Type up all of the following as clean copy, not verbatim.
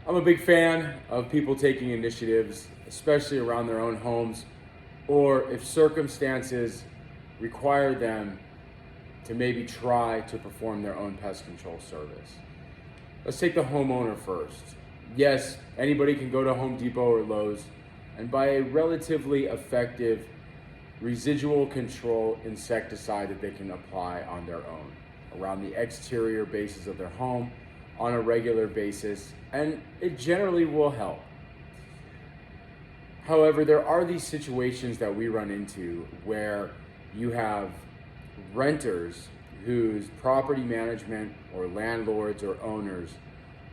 I'm a big fan of people taking initiatives, especially around their own homes, or if circumstances require them to maybe try to perform their own pest control service. Let's take the homeowner first. Yes, anybody can go to Home Depot or Lowe's and buy a relatively effective residual control insecticide that they can apply on their own around the exterior bases of their home on a regular basis, and it generally will help. However, there are these situations that we run into where you have renters whose property management or landlords or owners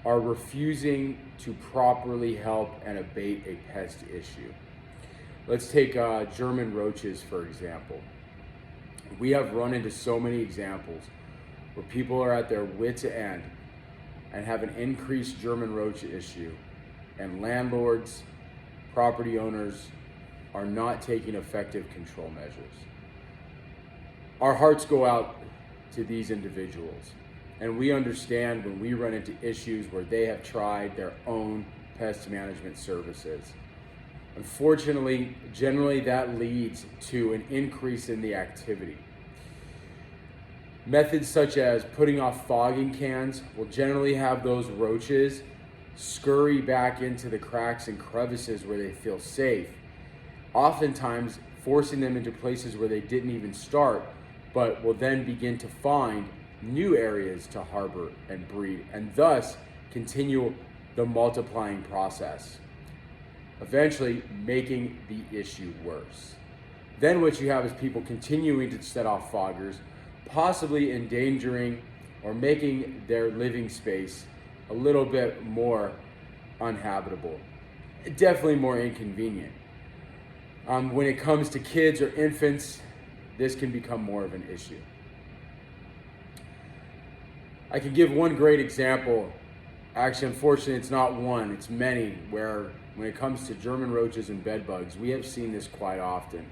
are refusing to properly help and abate a pest issue. Let's take German roaches, for example. We have run into so many examples where people are at their wits' end and have an increased German roach issue, and landlords, property owners are not taking effective control measures. Our hearts go out to these individuals, and we understand when we run into issues where they have tried their own pest management services. Unfortunately, generally that leads to an increase in the activity. Methods such as putting off fogging cans will generally have those roaches scurry back into the cracks and crevices where they feel safe, oftentimes forcing them into places where they didn't even start, but will then begin to find new areas to harbor and breed, and thus continue the multiplying process, eventually making the issue worse. Then what you have is people continuing to set off foggers, possibly endangering or making their living space a little bit more uninhabitable, definitely more inconvenient. When it comes to kids or infants, this can become more of an issue. I can give one great example. Actually, unfortunately, it's not one, it's many, where when it comes to German roaches and bed bugs, we have seen this quite often.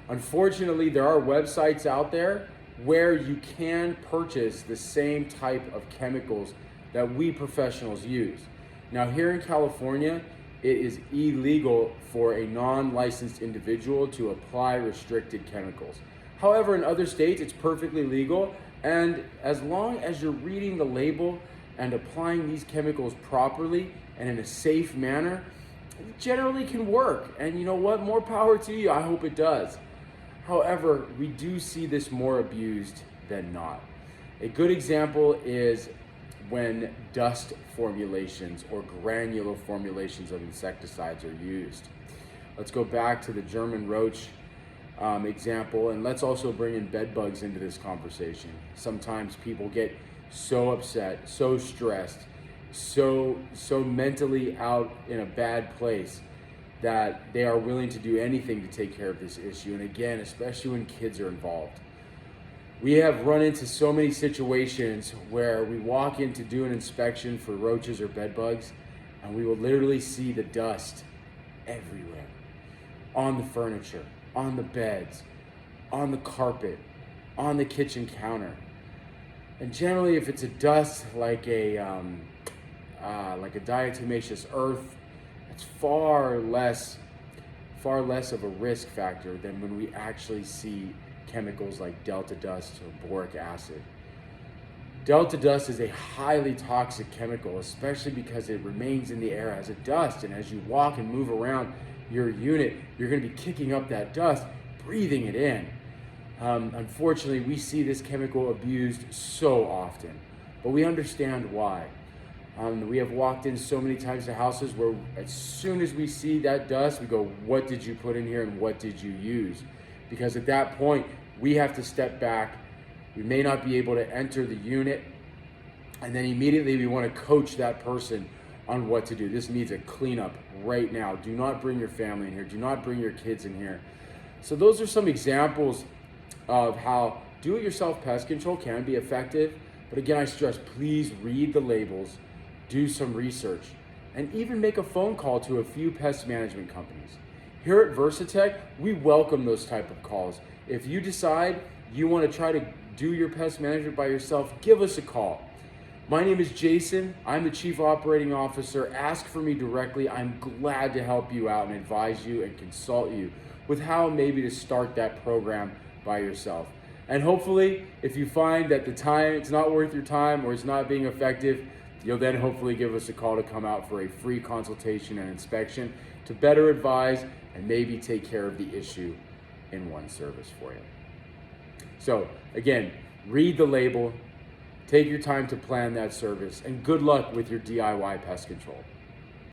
Unfortunately, there are websites out there where you can purchase the same type of chemicals that we professionals use. Now, here in California, it is illegal for a non-licensed individual to apply restricted chemicals. However, in other states, it's perfectly legal, and as long as you're reading the label and applying these chemicals properly and in a safe manner, it generally can work. And you know what? More power to you. I hope it does. However, we do see this more abused than not. A good example is when dust formulations or granular formulations of insecticides are used. Let's go back to the German roach example, and let's also bring in bed bugs into this conversation. Sometimes people get so upset, so stressed, so mentally out in a bad place that they are willing to do anything to take care of this issue. And again, especially when kids are involved. We have run into so many situations where we walk in to do an inspection for roaches or bed bugs, and we will literally see the dust everywhere. On the furniture, on the beds, on the carpet, on the kitchen counter. And generally, if it's a dust like a diatomaceous earth, it's far less of a risk factor than when we actually see chemicals like delta dust or boric acid. Delta dust is a highly toxic chemical, especially because it remains in the air as a dust, and as you walk and move around your unit, you're going to be kicking up that dust, breathing it in. Unfortunately, we see this chemical abused so often, but we understand why. We have walked in so many times to houses where as soon as we see that dust, we go, what did you put in here and what did you use? Because at that point, we have to step back. We may not be able to enter the unit, and then immediately we want to coach that person on what to do. This needs a cleanup right now. Do not bring your family in here. Do not bring your kids in here. So those are some examples of how do-it-yourself pest control can be effective. But again, I stress, please read the labels, do some research, and even make a phone call to a few pest management companies. Here at Versatech, we welcome those type of calls. If you decide you want to try to do your pest management by yourself, give us a call. My name is Jason. I'm the Chief Operating Officer. Ask for me directly. I'm glad to help you out and advise you and consult you with how maybe to start that program by yourself. And hopefully, if you find that it's not worth your time or it's not being effective, you'll then hopefully give us a call to come out for a free consultation and inspection to better advise and maybe take care of the issue in one service for you. So again, read the label, take your time to plan that service, and good luck with your DIY pest control.